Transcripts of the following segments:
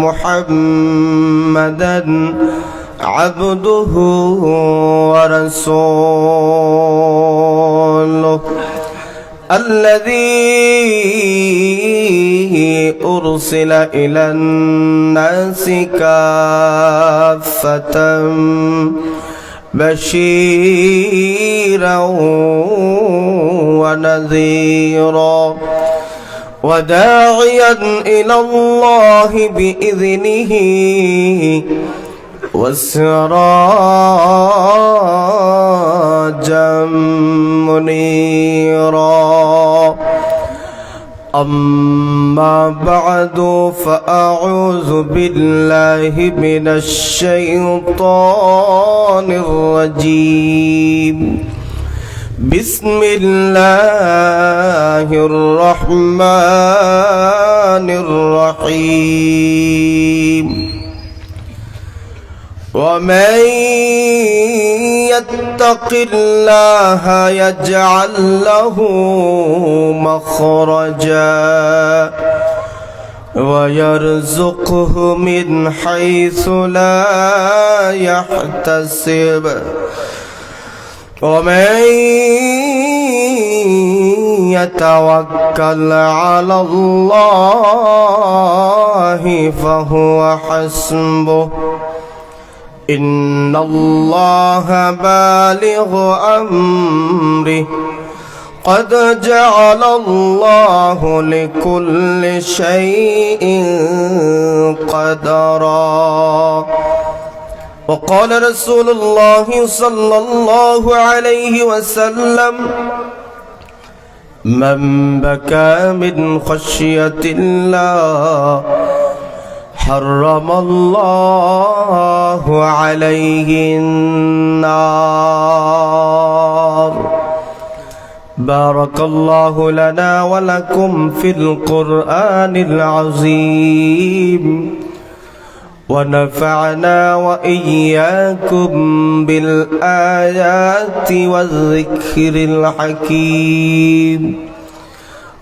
محمدا عبده ورسوله الذي أرسل إلى الناس كافة بشيرا ونذيرا وداعيا إلى الله بإذنه وسراجا منيرا أما بعد فأعوذ بالله من الشيطان الرجيم بسم الله الرحمن الرحيم ومن يتق الله يجعل له مخرجا ويرزقه من حيث لا يحتسب ومن يتوكل على الله فهو حسبه إن الله بالغ أمره قد جعل الله لكل شيء قدرا وقال رسول الله صلى الله عليه وسلم من بكى من خشية الله حرم الله عليه النار بارك الله لنا ولكم في القرآن العظيم ونفعنا وإياكم بالآيات والذكر الحكيم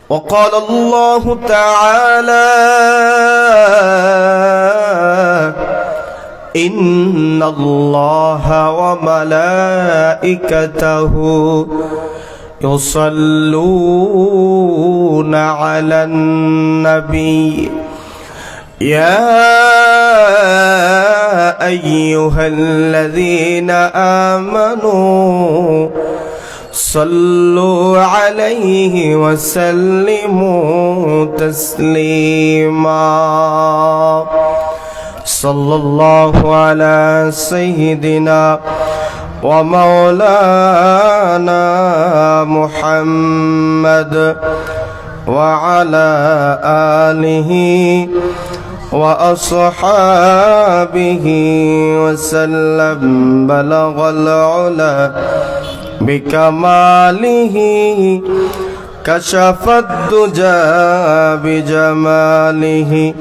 وقال الله تعالى إن الله وملائكته يصلون على النبي يا أيها الذين آمنوا صلوا عليه وسلموا تسليما صلى الله على سيدنا ومولانا محمد وعلى آله وأصحابه وسلم بلغ العلا بكماله كشف الدجى بجماله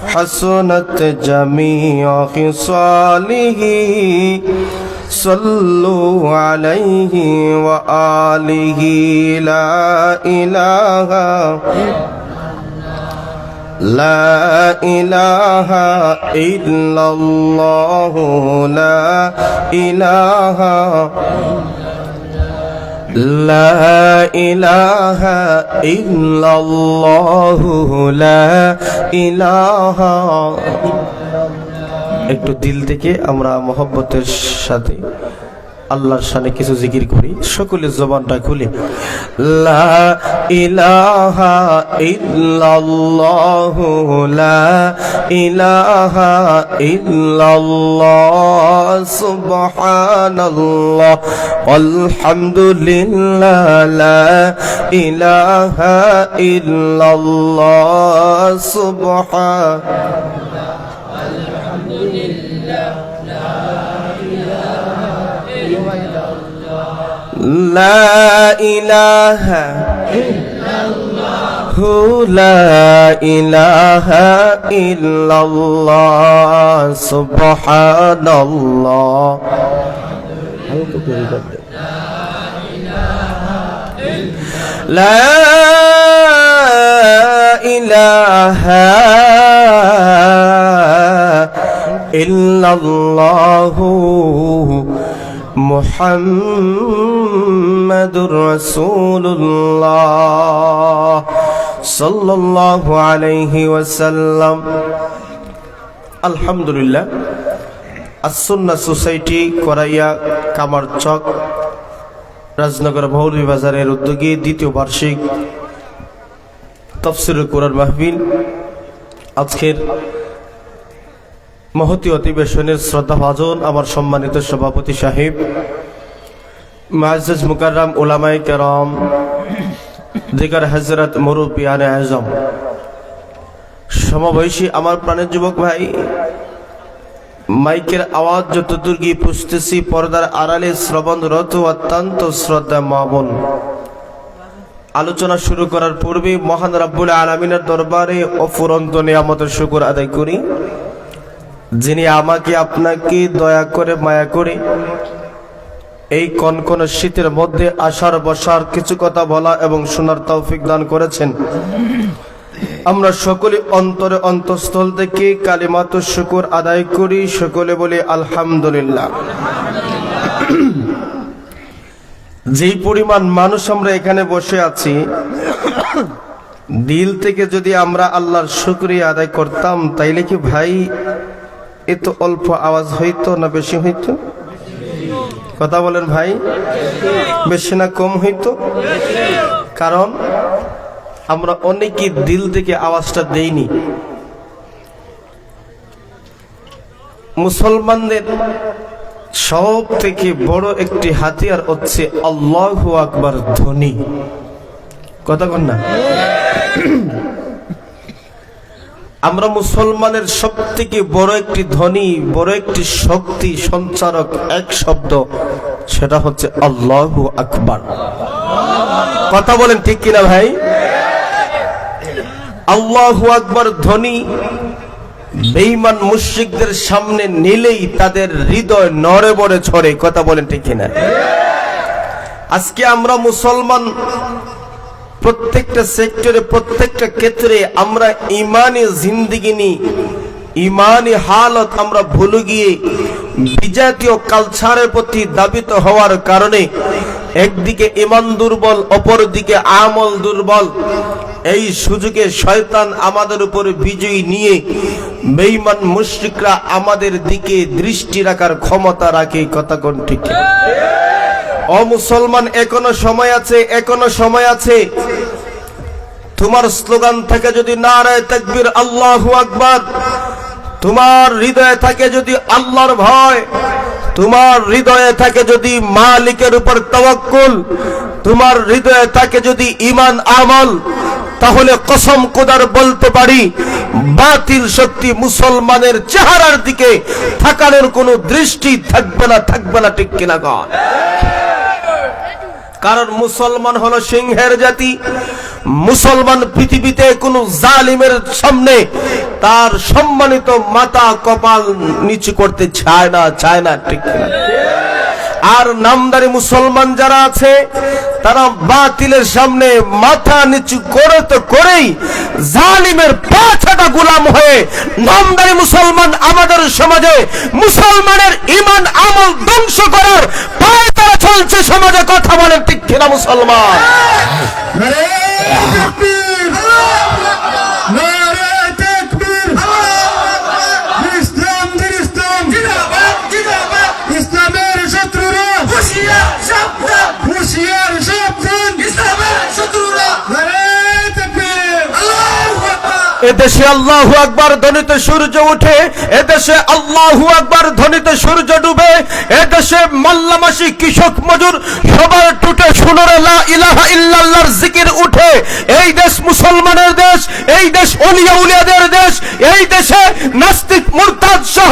حسنت جميع خصاله صلوا عليه وآله لا إله إلا الله لا إله إلا الله لا إله একটু দিল থেকে আমরা মহব্বতের সাথে আল্লাহর শানে কিছু জিকির করি সকলে জবানটা খুলে লা ইলাহা ইল্লাল্লাহু লা ইলাহা ইল্লাল্লাহ সুবহানাল্লাহ আলহামদুলিল্লাহ লা ইলাহা ইল্লাল্লাহ সুবহানাল্লাহ আলহামদুলিল্লাহ لا إله إلا الله لا إله إلا الله سبحان الله لا ইলাহা ইল্লাল্লাহু মুহাম্মাদুর রাসূলুল্লাহ সাল্লাল্লাহু আলাইহি ওয়াসাল্লাম। আলহামদুলিল্লাহ, আস-সুন্নাহ সোসাইটি করাইয়া কামারচক রাজনগর ভৌরি বাজারের উদ্যোগে দ্বিতীয় বার্ষিক তাফসীরুল কুরআন মাহফিল আজকের মহতী অধিবেশনের শ্রদ্ধাভাজন আমার সম্মানিত সভাপতি সাহেব, মুআজ্জাজ মুকাররম উলামায়ে কেরাম, দিগার হযরত মুরব্বিয়ানে আযম, সমবয়সী আমার প্রাণের যুবক ভাই, মাইকের আওয়াজ যতদূর গিয়ে পুষতেছি, পর্দার আড়ালে শ্রবণরত অত্যন্ত শ্রদ্ধা মা বোন, আলোচনা শুরু করার পূর্বে মহান রাব্বুল আলামিনের দরবারে অফুরন্ত নিয়ামতের শুকর আদায় করি, যিনি আমাকে আপনাকে দয়া করে মায়া করে এই কনকনে শীতের মধ্যে আসার বসার কিছু কথা বলা এবং শোনার তৌফিক দান করেছেন। আমরা সকলে অন্তরে অন্তঃস্থল থেকে কালিমাতুশ শুকর আদায় করি, সকলে বলি আলহামদুলিল্লাহ। যেই পরিমাণ মানুষ আমরা এখানে বসে আছি, দিল থেকে যদি আমরা আল্লাহর শুকরিয়া আদায় করতাম, তাইলে কি ভাই এত অল্প আওয়াজ হইতো না বেশি হইতো? কথা বলেন ভাই, বেশি না কম হইতো? কারণ আমরা অনেকেই দিল থেকে আওয়াজটা দেইনি। মুসলমানদের সব থেকে বড় একটি হাতিয়ার হচ্ছে আল্লাহু আকবার ধ্বনি। কথা কন না? আমরা মুসলমানের সব থেকে বড় একটি ধ্বনি, বড় একটি শক্তি সঞ্চারক এক শব্দ, সেটা হচ্ছে আল্লাহু আকবার। কথা বলেন ঠিক কিনা ভাই? আল্লাহু আকবার ধ্বনি বেঈমান মুশরিকদের সামনে নিলেই তাদের হৃদয় নড়ে বড়ে ছড়ে। কথা বলেন ঠিক কিনা? আজকে আমরা মুসলমান প্রত্যেকটা সেক্টরে, প্রত্যেকটা ক্ষেত্রে আমরা ইমানি জিন্দেগি নি, ইমানি হালত আমরা ভুলে গিয়ে বিজাতীয় কালচারের প্রতি দাবিত হওয়ার কারণে একদিকে ইমান দুর্বল, অপরদিকে আমল দুর্বল। এই সুযোগে শয়তান আমাদের উপরে বিজয়ী নিয়ে বেঈমান মুশরিকরা আমাদের দিকে দৃষ্টি রাখার ক্ষমতা রাখে। কথা কোন ঠিক? ও মুসলমান, এখনো সময় আছে, এখনো সময় আছে। তোমার স্লোগান থাকে যদি নারায়ে তাকবীর আল্লাহু আকবার, তোমার হৃদয়ে থাকে যদি আল্লাহর ভয়, তোমার হৃদয়ে থাকে যদি মালিকের উপর তাওয়াক্কুল, তোমার হৃদয়ে থাকে যদি ঈমান আমল, তাহলে কসম খোদার বলতে পারি বাতিল শক্তি মুসলমানের চেহারার দিকে তাকানোর কোনো দৃষ্টি থাকবে না, থাকবে না। ঠিক কিনা কন? কারণ মুসলমান হলো সিংহের জাতি। মুসলমান পৃথিবীতে কোনো জালিমের সামনে তার সম্মানিত মাথা কপাল নিচু করতে চায় না, চায় না। ঠিক কিনা? আর নামদারি মুসলমান যারা আছে, তারা বাতিলের সামনে মাথা নিচু করে তো করেই জালিমের পাছাটা গোলাম হয়ে নামদারি মুসলমান আমাদের সমাজে মুসলমানের ঈমান আমল ধ্বংস করার পায়ে তারা চলছে সমাজে। কথা বলেন ঠিক কিনা মুসলমান? এদেশে আল্লাহু আকবার ধ্বনিতে সূর্য ওঠে, এদেশে আল্লাহু আকবার ধ্বনিতে সূর্য ডুবে, এদেশে মাল্লামাসি কৃষক মজুর সবার টুটে সুনরে লা ইলাহা ইল্লাল্লাহর জিকির উঠে। এই দেশ মুসলমানের দেশ, এই দেশ ওলিয়া উলিয়াদের দেশ। এই দেশে নাস্তিক মুরতাদ সহ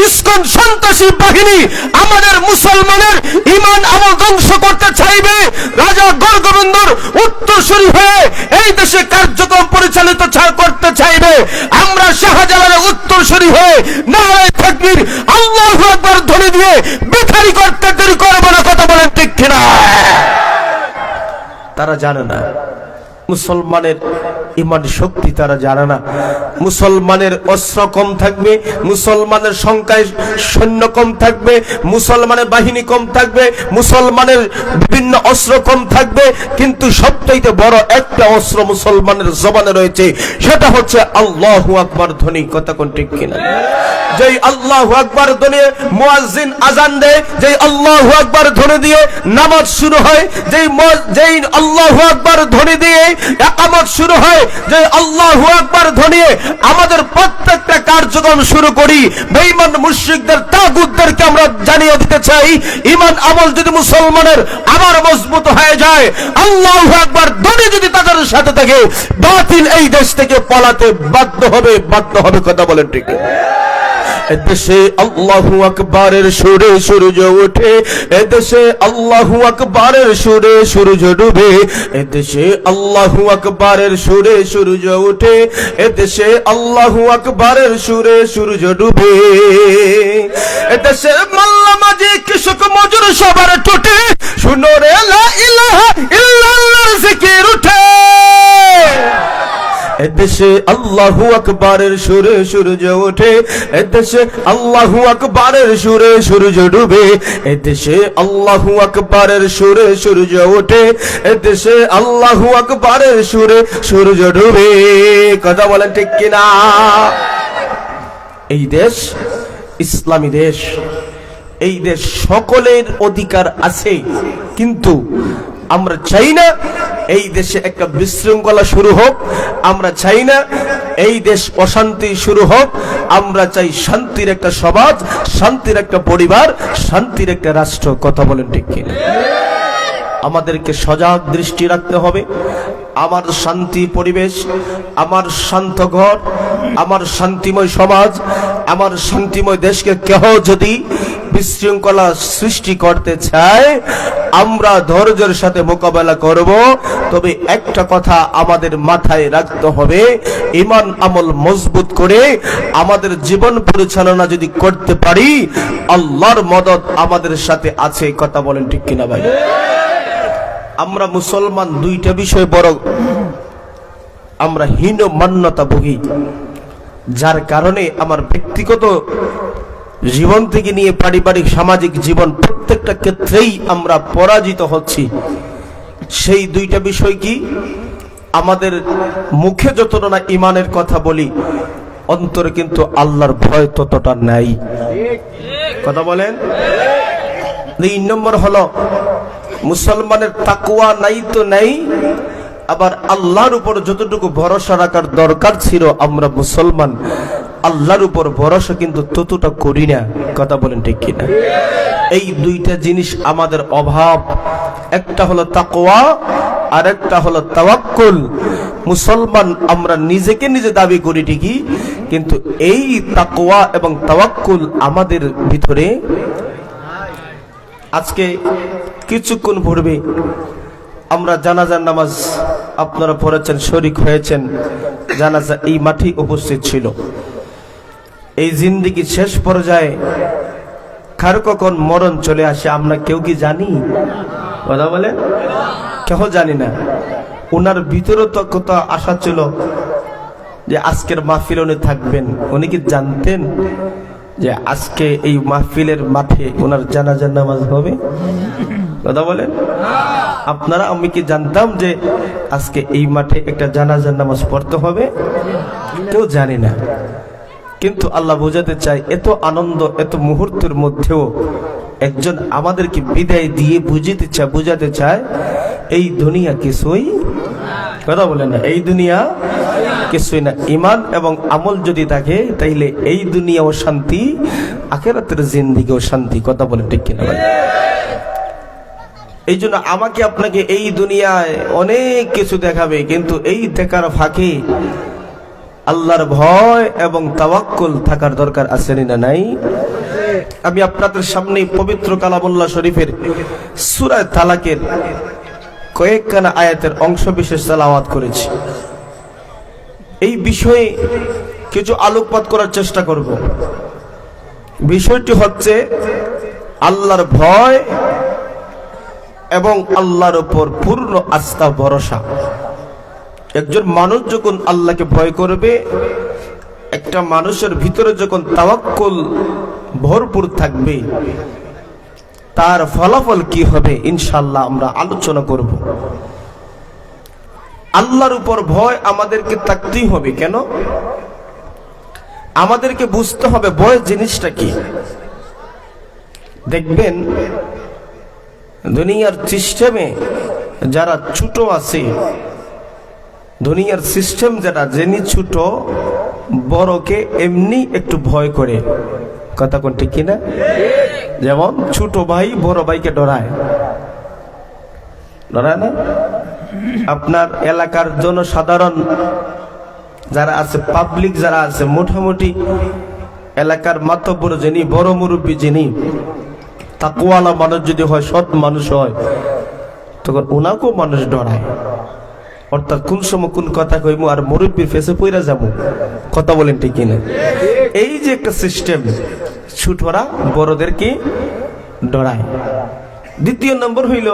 ইসকন সন্ত্রাসী বাহিনী আমাদের মুসলমানের ঈমান আমল ধ্বংস করতে চাইবে। রাজা গড়গোবিন্দর উত্তরসূরি হয়ে এই দেশে কার্যক্রম পরিচালিত করতে চাইবে। আমরা শাহজালালের উত্তরসূরি হয়ে নারায়ে তাকবীর আল্লাহু আকবার ধ্বনি দিয়ে বেকারি করতে দেরি করব না। কথা বলেন ঠিক কিনা? তারা জানে না মুসলমানের ইমান শক্তি তারা জানে না। মুসলমানের অস্ত্র কম থাকবে, মুসলমানের সংখ্যায় সৈন্য কম থাকবে, মুসলমানের বাহিনী কম থাকবে, মুসলমানের বিভিন্ন অস্ত্র কম থাকবে, কিন্তু সবচাইতে বড় একটা অস্ত্র মুসলমানের জবানে রয়েছে, সেটা হচ্ছে আল্লাহু আকবার ধ্বনি। কথা কোন ঠিক কিনা? যেই আল্লাহু আকবার ধ্বনি মুয়াজ্জিন আজান দেয়, যেই আল্লাহু আকবার ধ্বনি দিয়ে নামাজ শুরু হয়, যেই আল্লাহু আকবার ধ্বনি দিয়ে ইকামত শুরু হয়, যেই আল্লাহু আকবার ধ্বনি আমাদের প্রত্যেকটা কার্যক্রম শুরু করি। বেঈমান মুশরিকদের তাগুতদেরকে আমরা জানিয়ে দিতে চাই, ঈমান আমল যদি মুসলমানের আবার মজবুত হয়ে যায়, আল্লাহু আকবার ধ্বনি যদি তাদের সাথে থাকে, বাতিল এই দেশ থেকে পালাতে বাধ্য হবে। কথা বলেন ঠিক? এদেশে আল্লাহু আকবারের সুরে সূর্য ওঠে, এদেশে আল্লাহু আকবারের সুরে সূর্য ডুবে, এদেশে আল্লাহু আকবারের সুরে সূর্য ওঠে, এদেশে আল্লাহু আকবারের সুরে সূর্য ডুবে, এদেশে মোল্লা মাঝি কৃষক মজুর সবার ঠোঁটে শুনো রে লা ইলাহা ইল্লাল্লাহর জিকির ওঠে, এদেশে আল্লাহু আকবারের সুরে সূর্য ওঠে, এদেশে আল্লাহু আকবারের সুরে সূর্য ডুবে, এদেশে আল্লাহু আকবারের সুরে সূর্য ওঠে, এদেশে আল্লাহু আকবারের সুরে সূর্য ডুবে। কথা বলেন ঠিক কিনা? এই দেশ ইসলামী দেশ, এই দেশ সকলের অধিকার আছে, কিন্তু আমরা চাই না এই দেশে একটা বিশৃঙ্খলা শুরু হোক, আমরা চাই না এই দেশ অশান্তি শুরু হোক, আমরা চাই শান্তির একটা সমাজ, শান্তির একটা পরিবার, শান্তির একটা রাষ্ট্র। কথা বলেন ঠিক কিনা? আমাদেরকে সজাগ দৃষ্টি রাখতে হবে। আমার শান্তি পরিবেশ, আমার শান্ত ঘর, আমার শান্তিময় সমাজ, আমার শান্তিময় দেশকে কেহ যদি বিশৃঙ্খলা সৃষ্টি করতে চায়, আমরা ধৈর্যের সাথে মোকাবেলা করব। তবে একটা কথা আমাদের মাথায় রাখতে হবে, ঈমান আমল মজবুত করে আমাদের জীবন পরিচালনা যদি করতে পারি, আল্লাহর মদদ আমাদের সাথে আছে। কথা বলেন ঠিক কিনা ভাই? আমরা মুসলমান দুইটা বিষয় বড় আমরা হীনমান্যতা ভুগি, যার কারণে আমার ব্যক্তিগত জীবন থেকে নিয়ে পারিবারিক সামাজিক জীবন প্রত্যেকটা ক্ষেত্রেই আমরা পরাজিত হচ্ছি। সেই দুইটা বিষয় কি? আমাদের মুখে যতটা না ঈমানের কথা বলি, অন্তরে কিন্তু আল্লাহর ভয় ততটা নাই। কথা বলেন? 2 নম্বর হলো মুসলমানের তাকওয়া নাই তো নাই, আবার আল্লাহর উপর যতটুকু ভরসা রাখার দরকার ছিল আমরা মুসলমান আল্লাহর উপর ভরসা কিন্তু ততটা করি না। কথা বলেন ঠিক কিনা? এই দুইটা জিনিস আমাদের অভাব, একটা হলো তাকওয়া আর একটা হলো তাওয়াক্কুল। মুসলমান আমরা নিজেকে নিজে দাবি করি ঠিকই, কিন্তু এই তাকওয়া এবং তাওয়াক্কুল আমাদের ভিতরে। আজকে কিছুক্ষণ পূর্বে আমরা জানাজার নামাজ আপনারা পড়েছেন, শরীক হয়েছেন, জানাজা এই মাঠে উপস্থিত ছিল। এই জিন্দেগির শেষ পর্যায়ে কার কখন মরণ চলে আসে আমরা কেউ কি জানি? কথা বলেন? কেউ জানি না। ওনার ভিতরে তো কত আশা ছিল যে আজকের মাহফিল উনি থাকবেন। উনি কি জানতেন যে আজকে এই মাহফিলের মাঠে ওনার জানাজার নামাজ হবে? কথা বলেন? আপনারা আমি কি জানতাম যে আজকে এই মাঠে একটা জানাজার নামাজ পড়তে হবে? কেউ জানি না। কিন্তু আল্লাহ বোঝাতে চায়, এত আনন্দ এত মুহূর্তের মধ্যেও একজন আমাদেরকে বিদায় দিয়ে বুঝাতে চায় এই দুনিয়া কিছুই। কথা বলেন না? এই দুনিয়া কিছুই না। ঈমান এবং আমল যদি থাকে তাইলে এই দুনিয়াও শান্তি, আখিরাতের জিন্দেগিও শান্তি। কথা বলেন ঠিক কিনা ভাই? এই জন্য আমাকে আপনাকে এই দুনিয়ায় অনেক কিছু দেখাবে, কিন্তু এই দেখার ফাঁকে আল্লাহর ভয় এবং তাওয়াক্কুল থাকার দরকার আছে না নাই? আমি আপনাদের সামনে পবিত্র কালামুল্লাহ শরীফের সূরা তালাকের কয়েকখানা আয়াতের অংশ বিশেষ তেলাওয়াত করেছি। এই বিষয়ে কিছু আলোকপাত করার চেষ্টা করব। বিষয়টি হচ্ছে আল্লাহর ভয় এবং আল্লাহর উপর পূর্ণ আস্থা ভরসা। একজন মানুষ যখন আল্লাহকে ভয় করবে, একটা মানুষের ভিতরে যখন তাওয়াক্কুল ভরপুর থাকবে, তার ফলাফল কি হবে ইনশাআল্লাহ আমরা আলোচনা করব। আল্লাহর উপর ভয় আমাদেরকে থাকতেই হবে। কেন? আমাদেরকে বুঝতে হবে ভয় জিনিসটা কি। দেখবেন দুনিয়ার সিস্টেমে যারা ছোট আছে, দুনিয়ার সিস্টেম যেটা, যিনি ছোট বড়কে এমনি একটু ভয় করে। কথা কোন ঠিক কিনা? যেমন ছোট ভাই বড় ভাইকে ডরায়, ডরায় না? আপনার এলাকার জনসাধারণ যারা আছে, পাবলিক যারা আছে, মোটামুটি এলাকার মাতব্বর যিনি, বড় মুরব্বী যিনি, তাকওয়ালা মানুষ যদি হয়, সৎ মানুষ হয়, তখন ওনাকেও মানুষ ডরায়। অর্থাৎ কোন সময় কোন কথা কইমু আর মুরব্বীর ফেসে পইরা যাবো। কথা বলেন ঠিক কিনা? এই যে একটা সিস্টেম, ছোটরা বড়দেরকে ডরায়। দ্বিতীয় নম্বর হইল,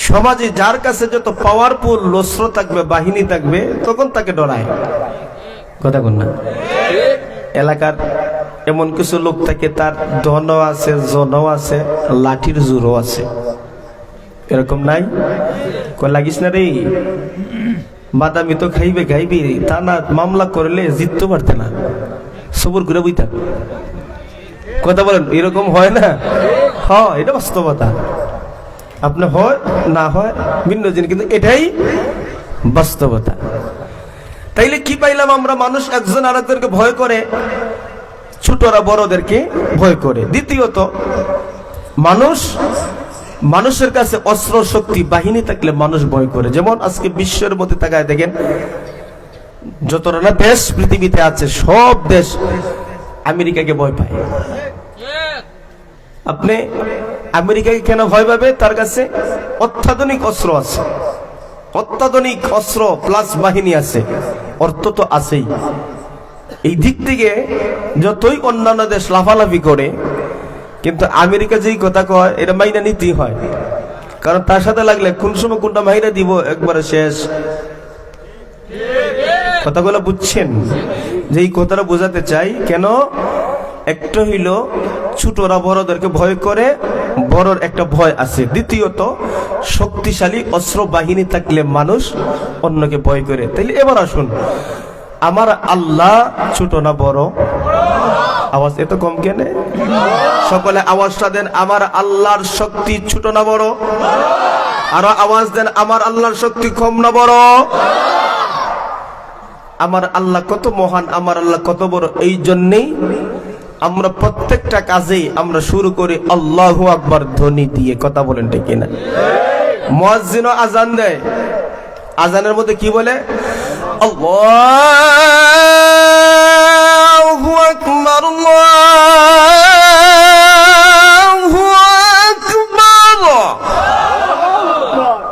সমাজে যার কাছে যত পাওয়ারফুল অস্ত্র থাকবে, বাহিনী থাকবে, তখন তাকে ডরায়। কথা বল না? এলাকার এমন কিছু লোক থাকে, তার ধনও আছে, জনও আছে, লাঠির জোরও আছে। এরকম নাই? লাগিস না রে, বাদামি তো খাইবে খাইবি, তা না মামলা করলে জিততে পারতে না, সবর করে বই থাক। কথা বলেন, এরকম হয় না? হ্যাঁ, এটা বাস্তবতা। আপনি হয় না হয় ভিন্ন জিনিস, কিন্তু এটাই বাস্তবতা। তাইলে কি পাইলাম আমরা? মানুষ একজন আরেকজনকে ভয় করে, ছোটরা বড়দেরকে ভয় করে। দ্বিতীয়ত, মানুষের কাছে অস্ত্র শক্তি বাহিনী থাকলে মানুষ ভয় করে। যেমন আজকে বিশ্বের মধ্যে তাকায় দেখেন, যতটা না দেশ পৃথিবীতে আছে, সব দেশ আমেরিকাকে ভয় পায়। আপনি আমেরিকাকে কেন ভয় পাবে? তার কাছে অত্যাধুনিক অস্ত্র আছে, অত্যাধুনিক অস্ত্র প্লাস বাহিনী আছে, অর্থ তো আছেই। এই দিক থেকে যতই অন্যান্য দেশ লাফালাফি করে, কিন্তু আমেরিকা যেই কথা কয় এটা মাইনা নিতেই হয়। কারণ তার সাথে লাগলে কোন সময় কোনটা মাইনা দিব একবারে শেষ। কথাগুলো বুঝছেন? যে এই কথাটা বোঝাতে চাই কেন? একটা হইল ছোটরা বড়দেরকে ভয় করে, বড়র একটা ভয় আছে। দ্বিতীয়ত, শক্তিশালী অস্ত্র বাহিনী থাকলে মানুষ অন্যকে ভয় করে। তাইলে এবার আসুন, আমার আল্লাহ ছোট না বড়? আওয়াজ এত কম কেন? সকলে আওয়াজটা দেন, আমার আল্লাহর শক্তি ছোট না বড়? আরো আওয়াজ দেন, আমার আল্লাহর শক্তি কম না বড়? আমার আল্লাহ কত মহান, আমার আল্লাহ কত বড়। এই জন্যেই আমরা প্রত্যেকটা কাজেই আমরা শুরু করি আল্লাহু আকবার ধ্বনি দিয়ে। কথা বলেন ঠিক কিনা? মুয়াজ্জিনও আজান দেয়, আজানের মধ্যে কি বলে? আল্লাহু আকবার, আল্লাহু আকবার।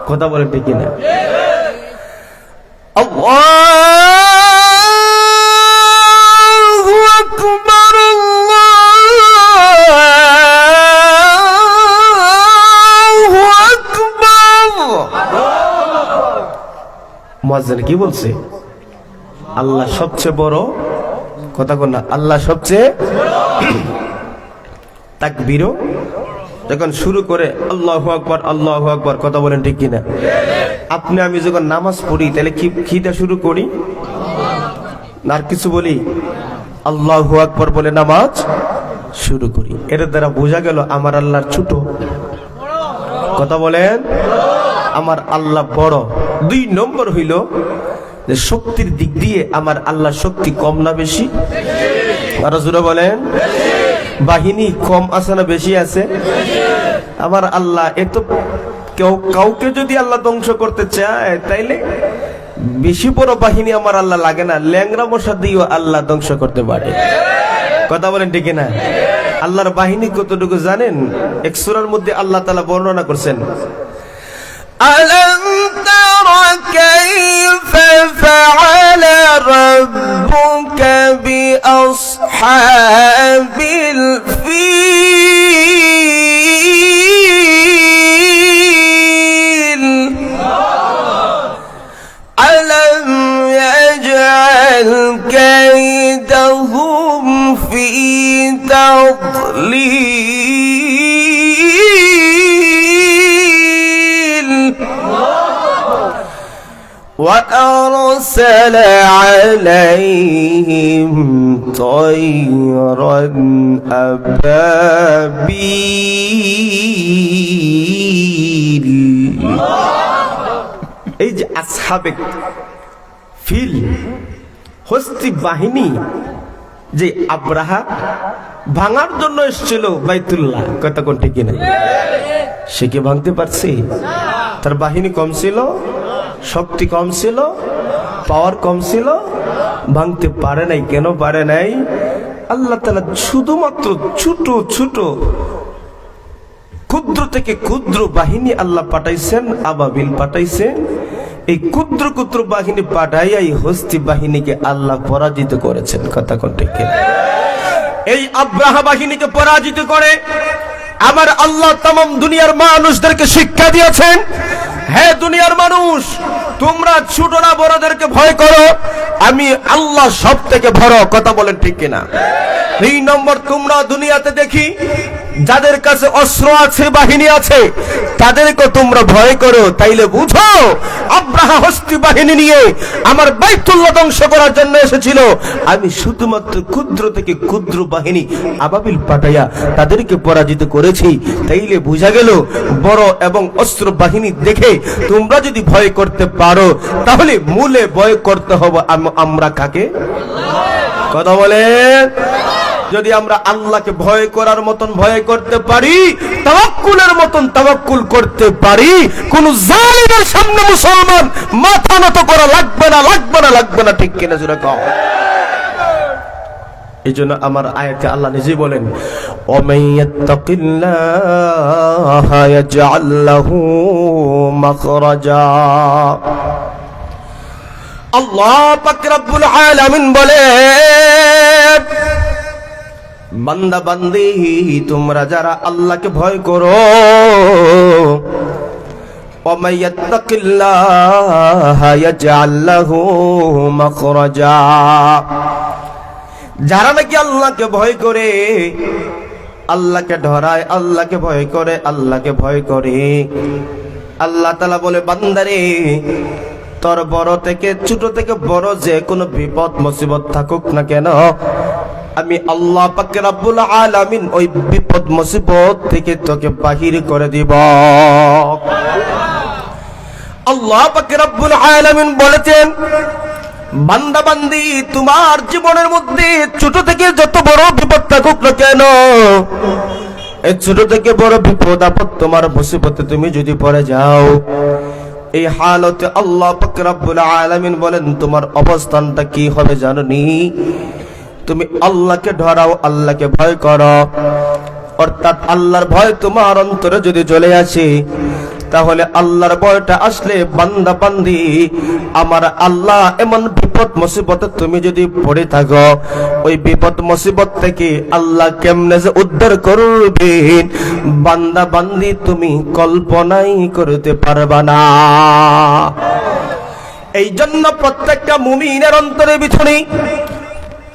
কথা বলেন ঠিক কিনা? আল্লাহু আকবার, আল্লাহু আকবার। মুয়াজ্জিন কি বলছে? আল্লাহ সবচেয়ে বড়। কথা কন না? আল্লাহ সবচেয়ে তাকবীর যখন শুরু করে আল্লাহু আকবার, আল্লাহু আকবার। কথা বলেন ঠিক কিনা? আপনি আমি যখন নামাজ পড়ি, তাহলে কিটা শুরু করি? আর কিছু বলি? আল্লাহু আকবার বলে নামাজ শুরু করি। এর দ্বারা বোঝা গেল আমার আল্লাহর ছোট। কথা বলেন, আমার আল্লাহ বড়। 2 নম্বর হইল যে শক্তির দিক দিয়ে আমার আল্লাহ শক্তি কম না বেশি? আরো জোরে বলেন। বাহিনী কম আছে না বেশি আছে? আমার আল্লাহ এত, কাউকে যদি আল্লাহ ধ্বংস করতে চায় তাইলে বেশি বড় বাহিনী আমার আল্লাহ লাগে না, ল্যাংরা মশা দিয়েও আল্লাহ ধ্বংস করতে পারে। কথা বলেন ঠিক না? আল্লাহর বাহিনী কতটুকু জানেন? এক সূরার মধ্যে আল্লাহ তাআলা বর্ণনা করছেন, আলাম তারা কাইফা ফাআলা রাব্বুকা বিআসহাবিল ফিল كيدهم في تضليل وأرسل عليهم طيرا أبابيل এই যে আসহাবে ফিল হস্তি বাহিনী যে আব্রাহা ভাঙার জন্য এসেছিল বাইতুল্লাহ, কথা কোন ঠিক কিনা? সে কি ভাঙতে পারছে? তার বাহিনী কম ছিল, শক্তি কম ছিল, পাওয়ার কম ছিল, ভাঙতে পারে নাই। কেন পারে নাই? আল্লাহ তাআলা শুধুমাত্র ছোট ছোট ক্ষুদ্র থেকে ক্ষুদ্র বাহিনী আল্লাহ পাঠাইছেন, আবাবিল পাঠাইছেন। এই ক্ষুদ্র ক্ষুদ্র বাহিনী পাঠাইয়া এই হস্তি বাহিনীকে আল্লাহ পরাজিত করেছেন, কথা কোন ঠিক কিনা? এই আব্রাহা বাহিনীকে পরাজিত করে আমার আল্লাহ তামাম দুনিয়ার মানুষদেরকে শিক্ষা দিয়েছেন, হে দুনিয়ার মানুষ, তোমরা ছোটরা বড়দেরকে ভয় করো, আমি আল্লাহ সব থেকে বড়, কথা বলেন ঠিক কিনা? এই নম্বর তোমরা দুনিয়াতে দেখি যাদের কাছে অস্ত্র আছে, বাহিনী আছে, তাদেরকে তোমরা ভয় করো, তাইলে বুঝো আব্রাহা হস্তি বাহিনী নিয়ে আমার বাইতুল্লাহ ধ্বংস করার জন্য এসেছিল। আমি শুধুমাত্র ক্ষুদ্র থেকে ক্ষুদ্র বাহিনী আবাবিল পাঠাইয়া তাদেরকে পরাজিত করেছি। তাইলে বোঝা গেল বড় এবং অস্ত্র বাহিনী দেখে তোমরা যদি ভয় করতে পারো, তাহলে মূলে ভয় করতে হবে আমরা কাকে? কথা বলেন। যদি আমরা আল্লাহকে ভয় করার মতন ভয় করতে পারি, তাওয়াক্কুলের মতন তাওয়াক্কুল করতে পারি, কোন জালিমের সামনে মুসলমান মাথা নত করা লাগবে না, লাগবে না, লাগবে না, ঠিক কিনা জোরে কও? এইজন্য আমার আয়াতে আল্লাহ নিজেই বলেন, ওয়ামাইয়াত্তাকিল্লাহা ইয়াজআল লাহু মাখরাজা। আল্লাহ পাক রব্বুল আলামিন বলেন, বান্দা বান্দি তোমরা যারা আল্লাহকে ভয় করো, ওয়ামাইয়াত্তাকিল্লাহা ইয়াজআল লাহু মাখরাজা, যারা নাকি আল্লাহকে ভয় করে, আল্লাহকে ধরায়, আল্লাহকে ভয় করে, আল্লাহকে ভয় করে, আল্লাহ তাআলা বলে বান্দারে তোর বড় থেকে ছোট থেকে বড় যে কোনো বিপদ মুসিবত থাকুক না কেন, আমি আল্লাহ পাক রব্বুল আলামিন ওই বিপদ মুসিবত থেকে তোকে বাহির করে দিব। আল্লাহ পাক রব্বুল আলামিন বলেছেন, বান্দা বান্দি তোমার জীবনের মধ্যে ছোট থেকে যত বড় বিপদ থাকুক না কেন, এই ছোট থেকে বড় বিপদ আপদ তোমার মুসিবতে তুমি যদি পড়ে যাও, এই হালতে আল্লাহ পাক রব্বুল আলামিন বলেন তোমার অবস্থানটা কি হবে জানোনি? তুমি আল্লাহকে ধরাও, আল্লাহকে ভয় করো, অর্থাৎ আল্লাহর ভয় তোমার অন্তরে যদি চলে আসে, তাহলে আল্লাহর ভয়টা আসলে বান্দা বান্দি আমার আল্লাহ এমন বিপদ মুসিবতে তুমি যদি পড়ে থাকো, ওই বিপদ মুসিবত থেকে আল্লাহ কেমনে যে উদ্ধার করবেন বান্দা বান্দি তুমি কল্পনাই করতে পারবা না। এই জন্য প্রত্যেকটা মুমিনের অন্তরে ভিতরে,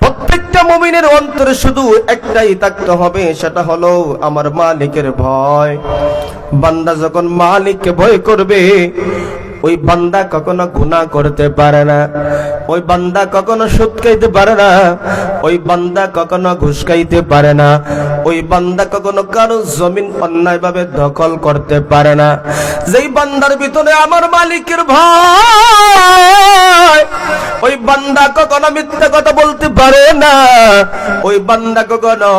প্রত্যেকটা মুমিনের অন্তরে শুধু একটাই থাকতে হবে, সেটা হলো আমার মালিকের ভয়। বান্দা যখন মালিককে ভয় করবে, ওই বান্দা কখনো গুনাহ করতে পারে না, ওই বান্দা কখনো সুদ খাইতে পারে না, ওই বান্দা কখনো ঘুষ খাইতে পারে না, ওই বান্দা কখনো কারো জমিন অন্যায়ভাবে দখল করতে পারে না। যেই বান্দার ভিতরে আমার মালিকের ভয়, ওই বান্দা কখনো মিথ্যা কথা বলতে পারে না, ওই বান্দা কখনো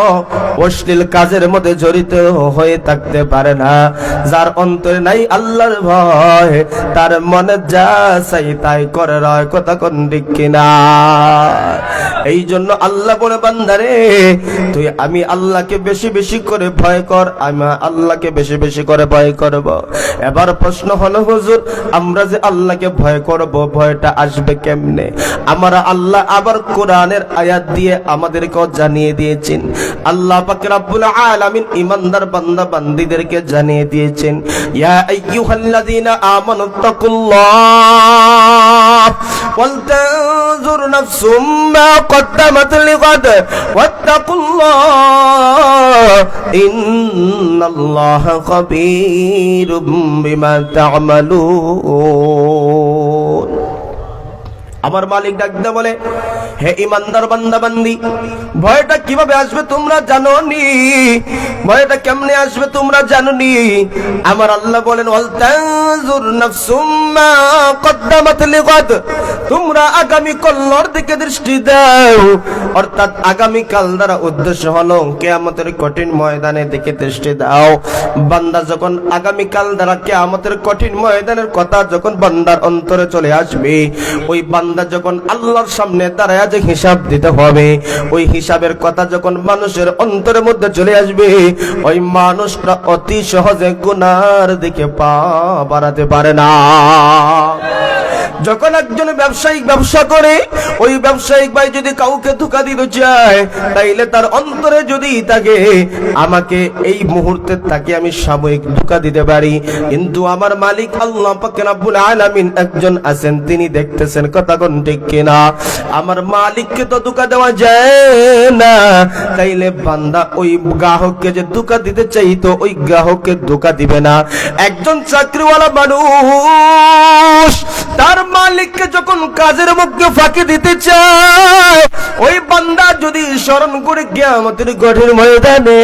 অশ্লীল কাজের মধ্যে জড়িত হয়ে থাকতে পারে না। যার অন্তরে নাই আল্লাহর ভয়, তার মনে যা চাই তাই করে রয়, কথা কোন ঠিক কিনা? এই জন্য আল্লাহ বলে বান্দারে তুই আমি আল্লাহকে বেশি বেশি করে ভয় কর, আমি আল্লাহকে বেশি বেশি করে ভয় করব। এবার প্রশ্ন হলো হুজুর, আমরা যে আল্লাহকে ভয় করব, ভয়টা আসবে কেমনে? আমরা আল্লাহ আবার কোরআনের আয়াত দিয়ে আমাদেরকে জানিয়ে দিয়েছেন। আল্লাহ পাক রব্বুল আলামিন ঈমানদার বান্দা বান্দীদেরকে জানিয়ে দিয়েছেন, ইয়া আইয়ুহাল্লাযীনা আমানু তাকুল্লাহ ওয়াল ولتنظر نفس ما قدمت لغد واتقوا الله إن الله خبير بما تعملون আমার মালিক ডাক দিয়ে বলে, হে ইমানদার বান্দা বান্দি, ভয়টা কিভাবে আসবে তোমরা জানো নি? ভয়টা কেমনে আসবে তোমরা জানো নি? আমার আল্লাহ বলেন, ওয়াল তানজুর নাফসুম মা কদ্দামাত লিগাদ, তোমরা আগামী কালের দিকে দৃষ্টি দাও। অর্থাৎ আগামী কাল দ্বারা উদ্দেশ্য হলো কিয়ামতের কঠিন ময়দানের দিকে দৃষ্টি দাও। বান্দা যখন আগামী কাল দ্বারা কিয়ামতের কঠিন ময়দানের কথা যখন বান্দার অন্তরে চলে আসবে, ওই বান্দা যখন আল্লাহর সামনে দাঁড়ায় যে হিসাব দিতে হবে, ওই হিসাবের কথা যখন মানুষের অন্তরের মধ্যে চলে আসবে, ওই মানুষটা অতি সহজে গুনার দিকে পা বাড়াতে পারে না। যখন একজন ব্যবসায়িক ব্যবসা করে, ওই ব্যবসায়িক ভাই যদি কাউকে ধোঁকা দিতে চায়, তাইলে তার অন্তরে যদি থাকে আমাকে এই মুহূর্তে তাকে আমি সাময়িক ধোঁকা দিতে পারি, কিন্তু আমার মালিক আল্লাহ পাক রব্বুল আলামিন একজন আছেন, তিনি দেখতেছেন কথা কোন ঠিক কিনা। আমার মালিককে তো ধোঁকা দেওয়া যায় না, তাইলে বান্দা ওই গ্রাহককে যে ধোঁকা দিতে চাইতো, ওই গ্রাহককে ধোঁকা দিবে না। একজন চাকরিওয়ালা মানুষ তার মালিককে যখন কাজের মধ্যে ফাঁকি দিতে চায়, ওই বান্দা যদি স্মরণ করে কিয়ামতের কঠিন ময়দানে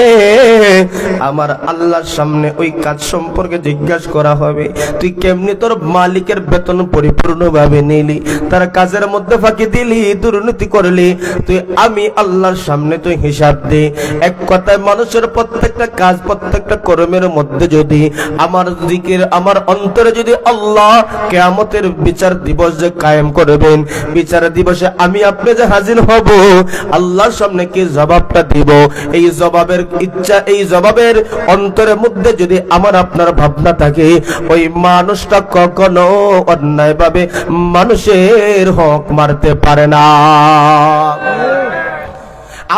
আমার আল্লাহর সামনে ওই কাজ সম্পর্কে জিজ্ঞাসা করা হবে, তুই কেমনি তোর মালিকের বেতন পরিপূর্ণভাবে নিলি, তার কাজের মধ্যে ফাঁকি দিলি, দুর্নীতি করলি, তুই আমি আল্লাহর সামনে তুই হিসাব দে। এক কথায় মানুষের প্রত্যেকটা কাজ, প্রত্যেকটা কর্মের মধ্যে যদি আমার জিকির, আমার অন্তরে যদি আল্লাহ কিয়ামতের বিচার দিবস যে কায়েম করবেন, বিচার দিবসে আমি আপনি যে হাজির হব, আল্লাহর সামনে কি জবাবটা দিব, এই জবাবের ইচ্ছা, এই জবাবের অন্তরের মধ্যে যদি আমার আপনার ভাবনা থাকে, ওই মানুষটা কখনো অন্যায়ভাবে মানুষের হক মারতে পারে না।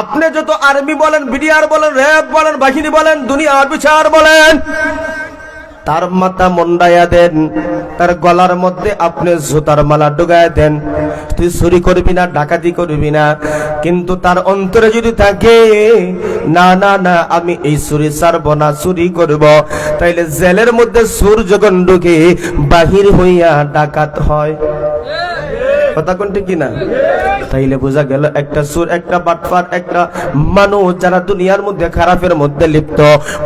আপনি যত আর্মি বলেন, বিডিআর বলেন, র্যাব বলেন, বাহিনী বলেন, দুনিয়ার বিচার বলেন, তার মাথা মুন্ডাইয়া দেন, তার গলার মধ্যে আপনি জুতার মালা ঢুকায় দেন, তুই চুরি করবি না, ডাকাতি করবি না, কিন্তু তার অন্তরে যদি থাকে না না না আমি এই চুরি ছাড়বো না, চুরি করব, তাইলে জেলের মধ্যে চোর যখন ঢুকে বাহির হইয়া ডাকাত হয়। কথা কোনটি কিনা? তাইলে বোঝা গেল একটা চোর, একটা বাটপার, একটা মানুষ যারা দুনিয়ার মধ্যে খারাপের মধ্যে লিপ্ত,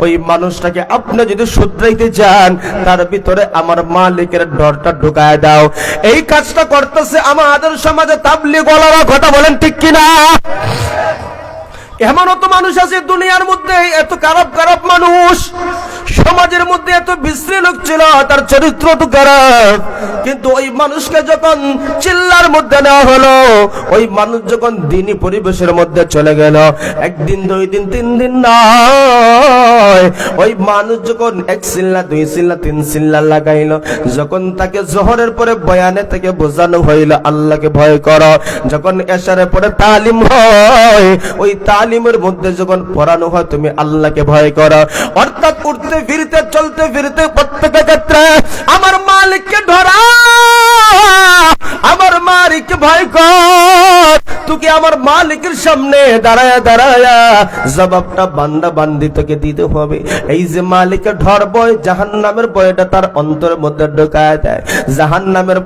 ওই মানুষটাকে আপনি যদি শুধরাইতে চান, তার ভিতরে আমার মালিকের ডরটা ঢুকায় দাও। এই কাজটা করতেছে আমাদের সমাজে তাবলীগ ওয়ালারা, কথা বলেন ঠিক কিনা? এমনও তো মানুষ আছে দুনিয়ার মধ্যে, এত খারাপ খারাপ মানুষ, সমাজের মধ্যে এত বিশ্রী লোক ছিল, তার চরিত্র তো খারাপ, কিন্তু ওই মানুষকে যখন চিল্লার মধ্যে নেওয়া হলো, ওই মানুষ যখন দিনী পরিবেশের মধ্যে চলে গেল, একদিন, 2 দিন, 3 দিন নয়, ওই মানুষ যখন 1 চিল্লা, 2 চিল্লা, 3 চিল্লা লাগাইল, যখন তাকে জোহরের পরে বয়ানে থেকে বোঝানো হইল আল্লাহকে ভয় করো, যখন এশারের পরে তালিম হয়, ওই তালিমের মধ্যে যখন পড়ানো হয় তুমি আল্লাহকে ভয় করো, অর্থাৎ উঠতে ফিরতে চলতে ফিরতে প্রত্যেকটা ক্ষেত্রে আমার মালিককে ধরা, আমার মালিককে ভয় কর, তোকে আমার মালিকের সামনে দাঁড়ায়া দাঁড়ায়া জবাবটা বান্দা বান্দি তোকে দিতে হবে। এই যে মালিকের ধর ভয়, জাহান্নামের ভয়টা তার অন্তরের মধ্যে ঢুকায় দেয়, জাহান্নামের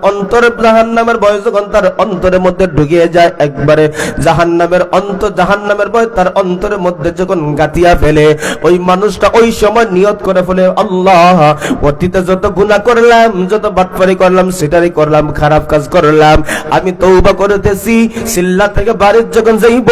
ভয় যখন তার অন্তরের মধ্যে ঢুকিয়ে যায়, একবারে জাহান্নামের ভয় তার অন্তরের মধ্যে যখন গাতিয়া ফেলে, ওই মানুষটা ওই সময় নিয়ত করে ফেলে, আল্লাহ অতীতে যত গুনাহ করলাম, যত বাটপারি করলাম, সিটারি করলাম, খারাপ কাজ করলাম, আমি তওবা করতেছি, সিল্লা থেকে বাড়ির যখন যাইব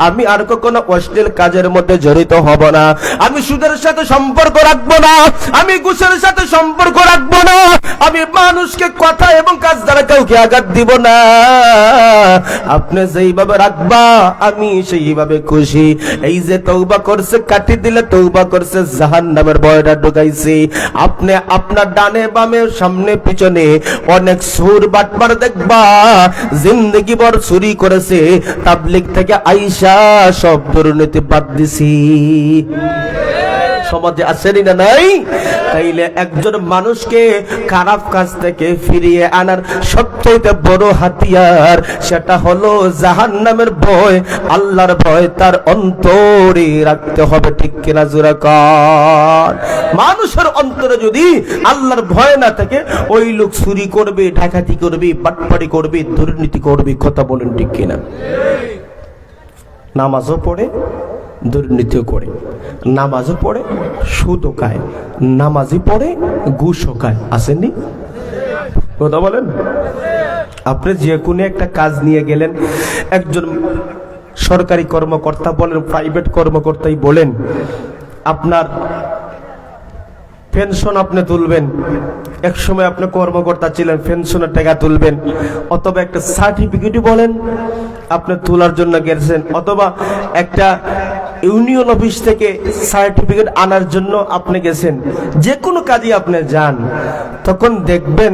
আমি আর কখনো অশ্লীল কাজের মধ্যে জড়িত হব না, আমি সুদের সাথে সম্পর্ক রাখবো না, আমি ঘুষের সাথে সম্পর্ক রাখবো না, আমি মানুষকে কথা এবং কাজ দ্বারা কাউকে আঘাত দিব না, আপনি যেইভাবে রাখবা আমি সেইভাবে খুশি। এই যে তওবা করছে, কাটি দিলে তওবা করছে, জাহান্নামের ভয়টা ঢুকাইছে। আপনি আপনার ডানে বামে সামনে পিছনে অনেক সুর বাটপার দেখবা, জিন্দগি ভর চুরি করেছে, তাবলীগ থেকে আইসা সব দুর্নীতি বাদ দিছি। সমাজে আসেনি না নাই? তাইলে একজন মানুষকে খারাপ কাজ থেকে ফিরিয়ে আনার সবচেয়ে বড় হাতিয়ার সেটা হলো জাহান্নামের ভয়, আল্লাহর ভয় তার অন্তরে রাখতে হবে। ঠিক কিনা জোরে কর? মানুষের অন্তরে যদি আল্লাহর ভয় না থাকে, ওই লোক চুরি করবে, ডাকাতি করবে, বাটপাড়ি করবে, দুর্নীতি করবে। কথা বলেন ঠিক কিনা? নামাজও পড়ে, দুর্নীতিও করে, নামাজও পড়ে, সুদও খায়, নামাজই পড়ে, ঘুষও খায়। আসেননি? কথা বলেন। আপনি যে কোনো একটা কাজ নিয়ে গেলেন, একজন সরকারি কর্মকর্তা বলেন, প্রাইভেট কর্মকর্তাই বলেন, আপনার পেনশন আপনি তুলবেন, এক সময় আপনি কর্মকর্তা ছিলেন, পেনশনের টাকা তুলবেন, অথবা একটা সার্টিফিকেটই বলেন আপনি তোলার জন্য গেছেন, অথবা একটা ইউনিয়ন অফিস থেকে সার্টিফিকেট আনার জন্য আপনি গেছেন, যে কোনো কাজে আপনি যান, তখন দেখবেন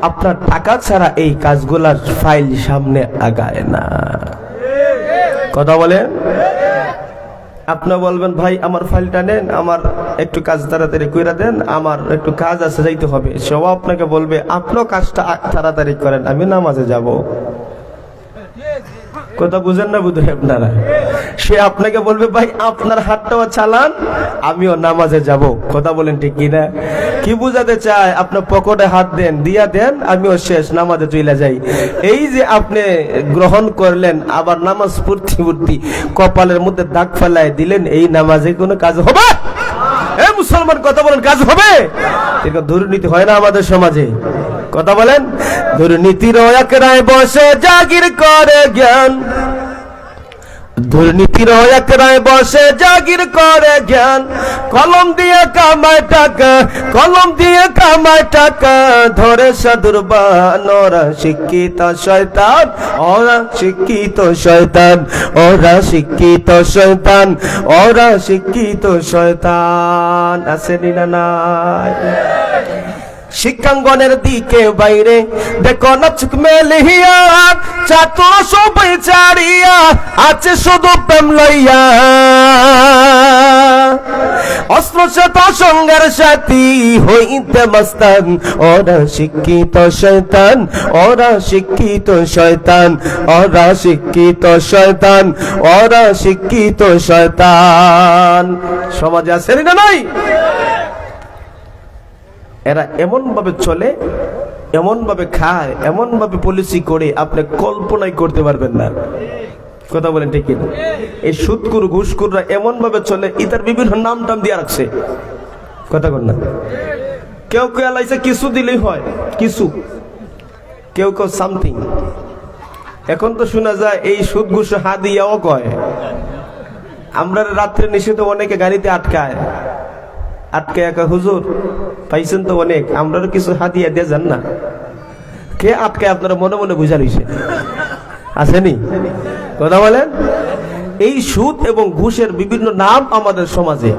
আপনার টাকা ছাড়া এই কাজগুলার ফাইল সামনে আগায় না। কথা বলেন। আপনি বলবেন, ভাই আমার ফাইলটা নেন, আমার একটু কাজ তাড়াতাড়ি কইরা দেন, আমার একটু কাজ আছে, যাইতে হবে। সেও আপনাকে বলবে, আপনিও কাজটা তাড়াতাড়ি করেন, আমি নামাজে যাব। কথা বুঝেন না বুঝে আপনারা? সে আপনাকে বলবে, ভাই আপনার হাতটাও চালান, আমিও নামাজে যাব। কথা বলেন ঠিক কিনা? কি বুঝাতে চায়? আপনার পকেটে হাত দেন, দিয়া দেন, আমিও শেষ, নামাজে চলে যাই। এই যে আপনি গ্রহণ করলেন, আবার নামাজ পড়তে পড়তে কপালের মধ্যে দাগ ফেলায় দিলেন, এই নামাজে কোনো কাজ হবে? এই মুসলমান কথা বলেন, কাজ হবে? এরকম দুর্নীতি হয় না আমাদের সমাজে? কথা বলেন। দুর্নীতির এক রায় বসে জাগির করে জ্ঞান, দুর্নীতির এক রায় বসে জাগির করে জ্ঞান, কলম দিয়ে কামায় টাকা, কলম দিয়ে কামায় টাকা, ধরে সাধুর বান। ওরা শিক্ষিত শয়তান, ওরা শিক্ষিত শয়তান, ওরা শিক্ষিত শয়তান, ওরা শিক্ষিত শয়তান। আসেনি না নাই? শিক্ষাঙ্গনের দিকে বাইরে দেখো না চোখ মেলিয়া, ছাত্র সবাই ছাড়িয়া আছে শুধু প্রেম লইয়া, অস্ত্র শত সঙ্গের সাথী হইতে মস্তান। ওরা শিক্ষিত শয়তান, ওরা শিক্ষিত শয়তান, ওরা শিক্ষিত শয়তান, ওরা শিক্ষিত শয়তান। সমাজে আছে না নাই? এরা এমন ভাবে চলে, এমন ভাবে খায়, এমন ভাবে পলিসি করে, আপনি কল্পনাই করতে পারবেন না। কথা বলেন ঠিক কিনা? এই সুদকুর ঘুষকুররা এমন ভাবে চলে, ইতার বিভিন্ন নাম টাম দিয়ে রাখছে। কথা বল না? কেউ কেউ এলাইছে কিছু দিলেই হয়, কিছু, কেউ কেউ সামথিং। এখন তো শোনা যায় এই সুদ ঘুষ হাদিয়াও কয়। আমরা রাত্রে নিষেধ অনেকে গাড়িতে আটকায়, আটকে একা, হুজুর পাইছেন তো অনেক, আমরা কিছু হাদিয়া দিয়ে যান না। কে আটকে? আপনারা মনে মনে বুঝা লইছে, আসেনি? কথা বলেন। এই সুদ এবং ঘুষের বিভিন্ন নাম আমাদের সমাজে,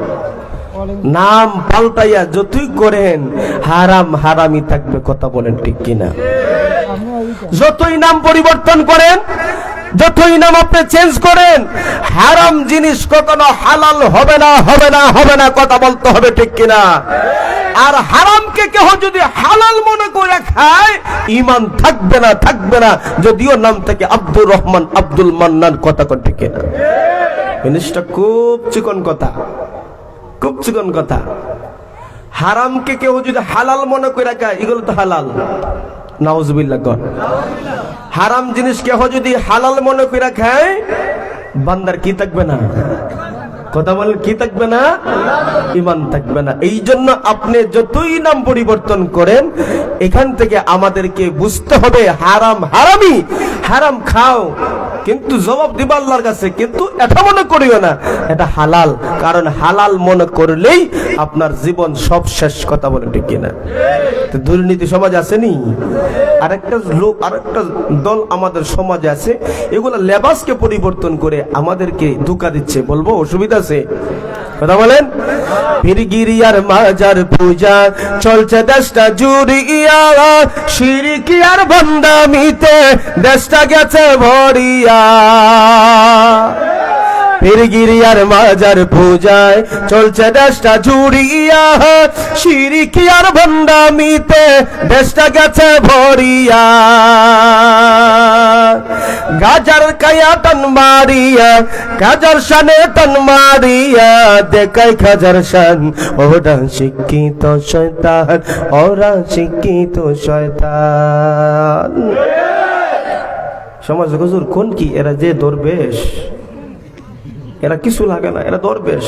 নাম পাল্টাইয়া যতই করেন হারাম হারামি থাকবে। কথা বলেন ঠিক কিনা? যতই নাম পরিবর্তন করেন, যতই নাম আপনি চেঞ্জ করেন, হারাম জিনিস কখনো হালাল হবে না, হবে না, হবে না। কথা বলতে হবে ঠিক কিনা? আর হারামকে কেহ যদি হালাল মনে করে খায়, ঈমান থাকবে না, থাকবে না, যদিও নাম থেকে আব্দুর রহমান, আব্দুল মান্নান। কথা কন ঠিক কিনা? জিনিসটা খুব চিকন কথা, খুব চিকন কথা। হারামকে কেউ যদি হালাল মনে করে খায়, এগুলো তো হালাল। নাউজুবিল্লাহ। হারাম জিনিস কেহ যদি হালাল মনে করে খায়, বান্দার কি থাকবে না? কথা বলেন, কি থাকবে না? ঈমান থাকবে না। এই জন্য আপনি যতই নাম পরিবর্তন করেন, এখান থেকে আমাদেরকে বুঝতে হবে হারাম হারামি। হারাম খাও, কিন্তু জবাব দিবা আল্লাহর কাছে, কিন্তু এটা মনে করিও না এটা হালাল, কারণ হালাল মনে করলেই আপনার জীবন সব শেষ। কথা বলেন ঠিক কিনা? দুর্নীতি সমাজ আসেনি? আরেকটা লোক, আরেকটা দল আমাদের সমাজে আছে, এগুলো লেবাসকে পরিবর্তন করে আমাদেরকে ধোঁকা দিচ্ছে। বলবো অসুবিধা আছে? কথা বলেন। পীরগিরিয়ার মাজার পূজা চলছে দেশটা জুড়িয়া, শিরকি আর ভণ্ডামিতে দেশটা গেছে ভরিয়া। পীরগিরিয়ার মাজার পূজায় চলছে দেশটা জুড়িয়া, শিরকি আর ভণ্ডামিতে দেশটা গেছে ভরিয়া। গাজার কায়া টান মারিয়া, গাজার শানে টান মারিয়া, দেখাই খাজার শান। ওরা শিক্ষিত শয়তান, ওরা শিক্ষিত শয়তান। সমাজ হুজুর কোন কি? এরা যে দরবেশ, এরা কিছু লাগে না, এরা দরবেশ,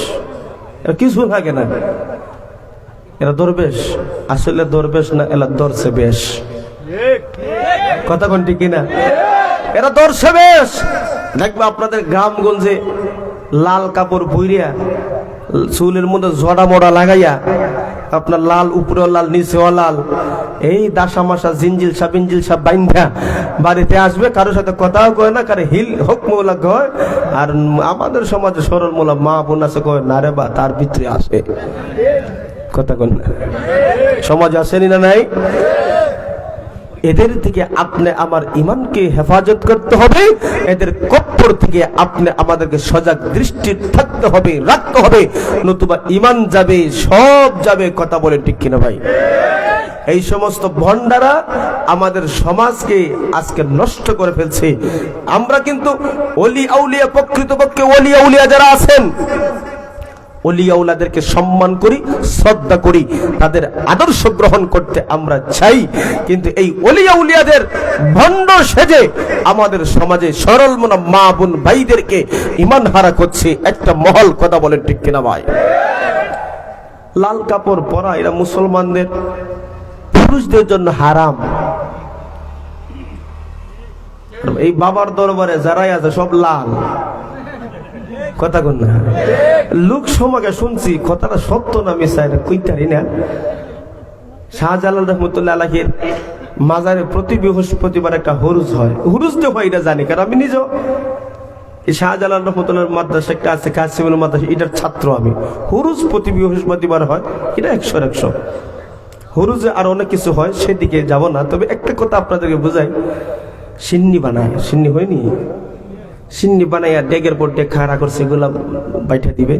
এরা কিছু লাগে না, এরা দরবেশ। আসলে দরবেশ না, এরা দরছে বেশ। কথা কোন ঠিক কিনা? এরা দরছে বেশ। দেখবে আপনাদের গ্রামগঞ্জে লাল কাপড় বুইরিয়া, চুলের মধ্যে জড়া মড়া লাগাইয়া, আপনার লাল উপরেও লাল নিচেও লাল, এই দাসা মাসা জিঞ্জিল সাপ বাইন্ধা বাড়িতে আসবে, কারোর সাথে কথাও কয় না, কারো হিল হোক মৌলা কয়। আর আমাদের সমাজে সরল মোলা মা বোন আছে, কয় না রে বা তার ভিতরে আসে। কথা কন না? সমাজে আসেনি না নাই? এদের থেকে আপনি আমার ইমানকে হেফাজত করতে হবে, এদের কপ্পর থেকে আপনি আমাদেরকে সজাগ দৃষ্টি থাকতে হবে, রাখতে হবে, নতুবা ইমান যাবে, সব যাবে। কথা বলে ঠিক কিনা ভাই? এই সমস্ত ভণ্ডারা আমাদের সমাজকে আজকে নষ্ট করে ফেলছে। আমরা কিন্তু ওলি আউলিয়া, প্রকৃতপক্ষে ওলি আউলিয়া যারা আছেন, ওলিয়াউলাদেরকে সম্মান করি, শ্রদ্ধা করি, তাদের আদর্শ গ্রহণ করতে আমরা চাই। কিন্তু এই ওলিয়াউলিয়াদের ভণ্ড সেজে আমাদের সমাজে সরল মনা মা বোন ভাইদেরকে ঈমান হারা করছে একটা মহল। কথা বলেন ঠিক কিনা ভাই? লাল কাপড় পরা এরা মুসলমানদের পুরুষদের জন্য হারাম। এই বাবার দরবারে যারাই আছে সব লাল। কথা কন না? লোক সমাজে শুনছি, কথাটা সত্য না মিছা এটা কইতারি না। শাহজালাল রহমতুল্লাহ আলাইহির মাজারে প্রতি বৃহস্পতিবার একটা হুরুজ হয়। হুরুজ তো হয় এটা জানি, কারণ আমি নিজেও এই শাহজালাল রহমতুল্লাহ মাদ্রাসা একটা আছে, কাসিমুল মাদ্রাসা, এটার ছাত্র আমি। হুরুজ প্রতি বৃহস্পতিবার হয়, এটা 100 হুরুজে আর অনেক কিছু হয়, সেদিকে যাব না। তবে একটা কথা আপনাদেরকে বোঝাই, সিন্নি বানায়, সিন্নি হয়নি, সিন্নি বানাইয়া ডেগের পর ডেগ খাড়া করছে, এগুলা বাইঠা দিবে।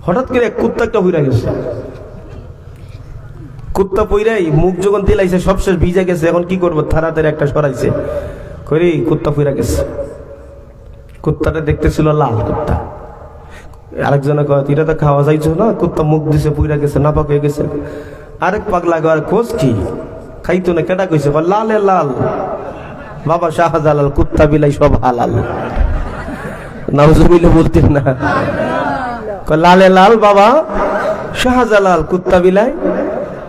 হঠাৎ করে কুত্তা একটা হইরা গেছে, কুত্তা পইরাই মুখ যখন দিলাইছে সবশেষ ভিজে গেছে। এখন কি করবো, তাড়াতাড়ি একটা সরাইছে, করে কুত্তা পইরা গেছে। কুত্তাটা দেখতেছিল লাল কুত্তা। আরেকজনে কয় এটা তো খাওয়া যাইছো না, কুত্তা মুখ দিছে পইরা গেছে, নাপাক হয়ে গেছে। আরেক পাগলা আর কোচ কি খাইতো না, কেটা কইছে লালে লাল। বাবা শাহজালাল কুত্তা বিলাই সব হালাল। নাউজুবিল্লাহ বলতেন না? লালে লাল বাবা শাহজালাল কুত্তা বিলাই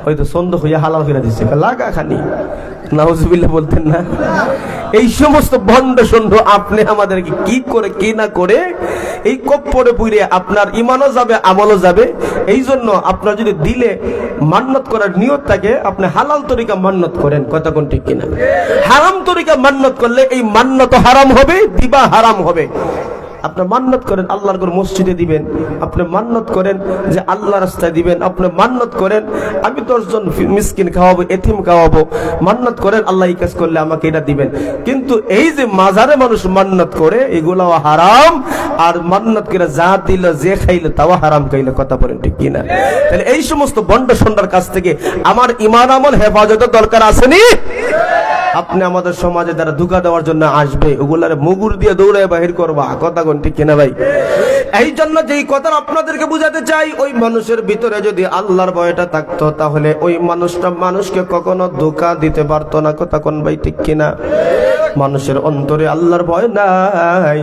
হয়তো সন্দেহ হইয়া হালাল করে দিচ্ছে, লাগা খানি। নাউজুবিল্লাহ বলতেন না? এই সমস্ত ভণ্ড সন্ড আপনি আমাদেরকে কি করে কি না করে এই কপ্পরে পুইরে আপনার ইমানও যাবে, আমলও যাবে। এই জন্য আপনার যদি দিলে মান্নত করার নিয়ত থাকে, আপনি হালাল তরিকা মান্নত করেন। কথা কোন ঠিক কিনা? হারাম তরিকা মান্নত করলে এই মান্নত হারাম হবে, দিবা হারাম হবে। আপনি মান্নত করেন আল্লাহর ঘর মসজিদে দিবেন, আপনি মান্নত করেন যে আল্লাহ রাস্তায় দিবেন, আপনি মান্নত করেন আমি 10 জন মিসকিন খাওয়াবো, এতিম খাওয়াবো, মান্নত করেন আল্লাহ এই কাজ করলে আমাকে এটা দিবেন। কিন্তু এই যে মাজারে মানুষ মান্নত করে, এগুলাও হারাম। আর মান্নত করে যা দিল, যে খাইলে তাও হারাম খাইলে। কথা বলেন ঠিক কিনা? তাহলে এই সমস্ত বন্ড সন্ডার কাছ থেকে আমার ঈমান আমল হেফাজতের দরকার আসেনি? আপনি আমাদের সমাজে যারা ধোঁকা দেওয়ার জন্য আসবে, ওগুলার মুগুর দিয়ে দৌড়ায় বাহির করবা। কথা কোন ঠিক কিনা ভাই? এই জন্য যেই কথা আপনাদেরকে বুঝাতে চাই, ওই মানুষের ভিতরে যদি আল্লাহর ভয়টা থাকতো, তাহলে ওই মানুষটা মানুষকে কখনো ধোঁকা দিতে পারতো না। কথা কোন ভাই ঠিক কিনা? মানুষের অন্তরে আল্লাহর ভয় নাই,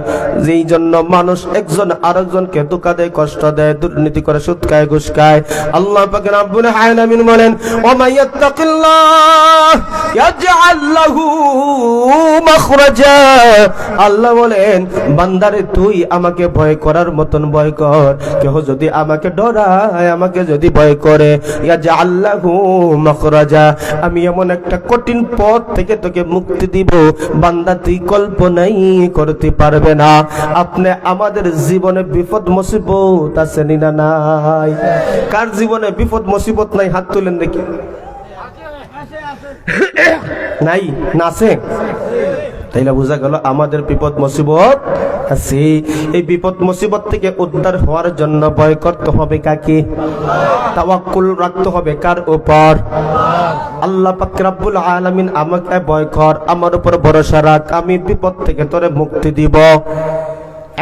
যেই জন্য মানুষ একজন আরেকজনকে ধোঁকা দেয়, কষ্ট দেয়, দুর্নীতি করে, সুদ খায়, ঘুষ খায়। আল্লাহ পাক রব্বুল আলামিন বলেন, ওয়া মাইয়াত্তাকিল্লাহ ইয়াজআল লাহু মাখরাজা। আল্লাহ বলেন, বান্দারে তুই আমাকে ভয় করার মতন ভয় কর। কেউ যদি আমাকে ডরায়, আমাকে যদি ভয় করে, ইয়াজআল লাহু মাখরাজা, আমি এমন একটা কঠিন পথ থেকে তোকে মুক্তি দিব, বান্দা তুই কল্পনাই করতে পারবে না। আপনি আমাদের জীবনে বিপদ মুসিবত আছে না নাই? কার জীবনে বিপদ মুসিবত নাই? হাত তুলেন দেখি। নাই না আছে? তাইলে বোঝা গেল আমাদের বিপদ মুসিবত আছে। এই বিপদ মুসিবত থেকে উদ্ধার হওয়ার জন্য ভয় করতে হবে কাকে? তাওয়াক্কুল রাখতে হবে কার উপর? আল্লাহ পাক রব্বুল আলামিন আমাকে ভয় কর, আমার উপর ভরসা রাখ, আমি বিপদ থেকে তোরে মুক্তি দিব।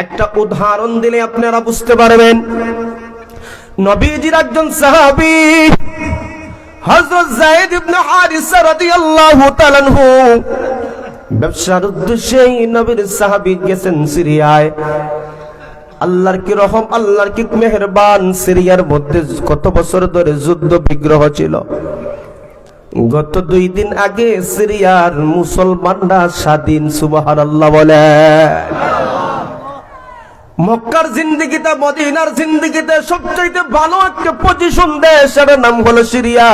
একটা উদাহরণ দিলে আপনারা বুঝতে পারবেন। নবীজির একজন সাহাবী হযরত যায়েদ ইবনে হারিসা রাদিয়াল্লাহু তাআলা আনহু ব্যবসার উদ্দেশ্যে নবীর সাহাবী গেছেন সিরিয়ায়। আল্লাহর কি রহম, আল্লাহর কি মেহেরবান, সিরিয়ার মধ্যে কত বছর ধরে যুদ্ধ বিগ্রহ ছিল। গত 2 দিন আগে সিরিয়ার মুসলমানরা স্বাধীন, সুবহানাল্লাহ বলে। মক্কার জিন্দেগিতে, মদিনার জিন্দেগিতে সবচেয়ে ভালো একটা পজিশন দেশ, এর নাম হলো সিরিয়া।